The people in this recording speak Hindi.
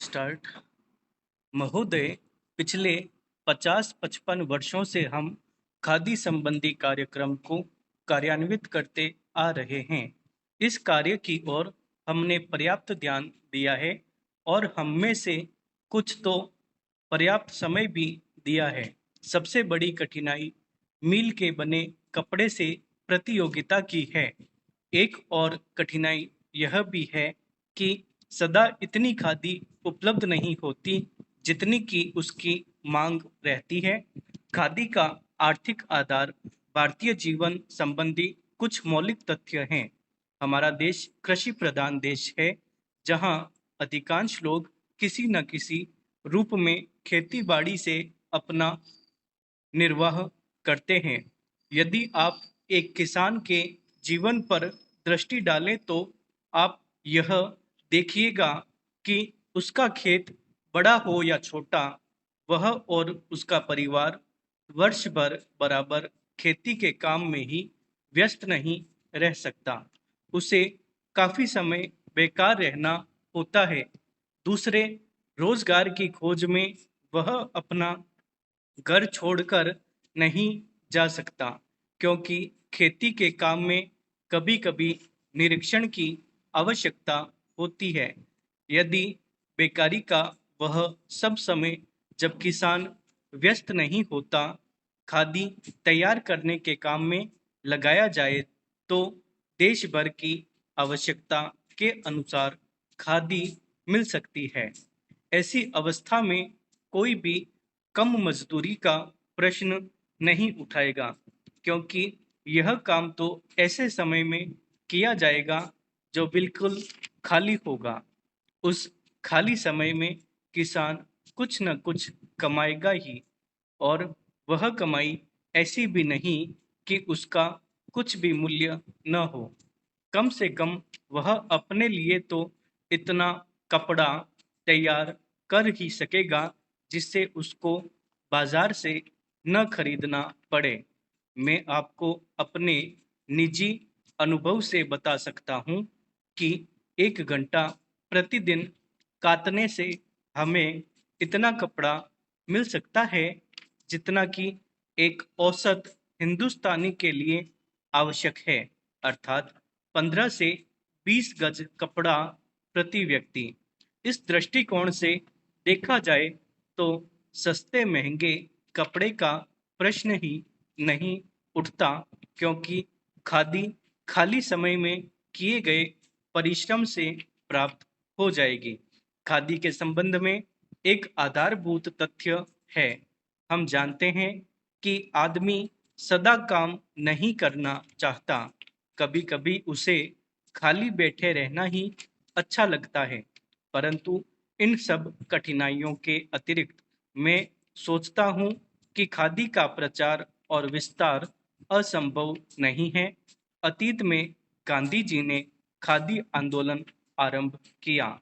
स्टार्ट। महोदय, पिछले 50-55 वर्षों से हम खादी संबंधी कार्यक्रम को कार्यान्वित करते आ रहे हैं। इस कार्य की ओर हमने पर्याप्त ध्यान दिया है और हम में से कुछ तो पर्याप्त समय भी दिया है। सबसे बड़ी कठिनाई मील के बने कपड़े से प्रतियोगिता की है। एक और कठिनाई यह भी है कि सदा इतनी खादी उपलब्ध नहीं होती जितनी की उसकी मांग रहती है। खादी का आर्थिक आधार भारतीय जीवन संबंधी कुछ मौलिक तथ्य हैं। हमारा देश कृषि प्रधान देश है, जहां अधिकांश लोग किसी न किसी रूप में खेती बाड़ी से अपना निर्वाह करते हैं। यदि आप एक किसान के जीवन पर दृष्टि डालें तो आप यह देखिएगा कि उसका खेत बड़ा हो या छोटा, वह और उसका परिवार वर्ष भर बराबर खेती के काम में ही व्यस्त नहीं रह सकता। उसे काफी समय बेकार रहना होता है। दूसरे रोजगार की खोज में वह अपना घर छोड़कर नहीं जा सकता, क्योंकि खेती के काम में कभी-कभी निरीक्षण की आवश्यकता होती है। यदि बेकारी का वह सब समय जब किसान व्यस्त नहीं होता, खादी तैयार करने के काम में लगाया जाए तो देश भर की आवश्यकता के अनुसार खादी मिल सकती है। ऐसी अवस्था में कोई भी कम मजदूरी का प्रश्न नहीं उठाएगा, क्योंकि यह काम तो ऐसे समय में किया जाएगा जो बिल्कुल खाली होगा। उस खाली समय में किसान कुछ न कुछ कमाएगा ही, और वह कमाई ऐसी भी नहीं कि उसका कुछ भी मूल्य न हो। कम से कम वह अपने लिए तो इतना कपड़ा तैयार कर ही सकेगा जिससे उसको बाजार से न खरीदना पड़े। मैं आपको अपने निजी अनुभव से बता सकता हूँ कि 1 घंटा प्रतिदिन काटने से हमें इतना कपड़ा मिल सकता है जितना कि एक औसत हिंदुस्तानी के लिए आवश्यक है, अर्थात 15 से 20 गज कपड़ा प्रति व्यक्ति। इस दृष्टिकोण से देखा जाए तो सस्ते महंगे कपड़े का प्रश्न ही नहीं उठता, क्योंकि खादी खाली समय में किए गए परिश्रम से प्राप्त हो जाएगी। खादी के संबंध में एक आधारभूत तथ्य है। हम जानते हैं कि आदमी सदा काम नहीं करना चाहता। कभी-कभी उसे खाली बैठे रहना ही अच्छा लगता है। परंतु इन सब कठिनाइयों के अतिरिक्त मैं सोचता हूँ कि खादी का प्रचार और विस्तार असंभव नहीं है। अतीत में गांधी जी ने खादी आंदोलन आरंभ किया।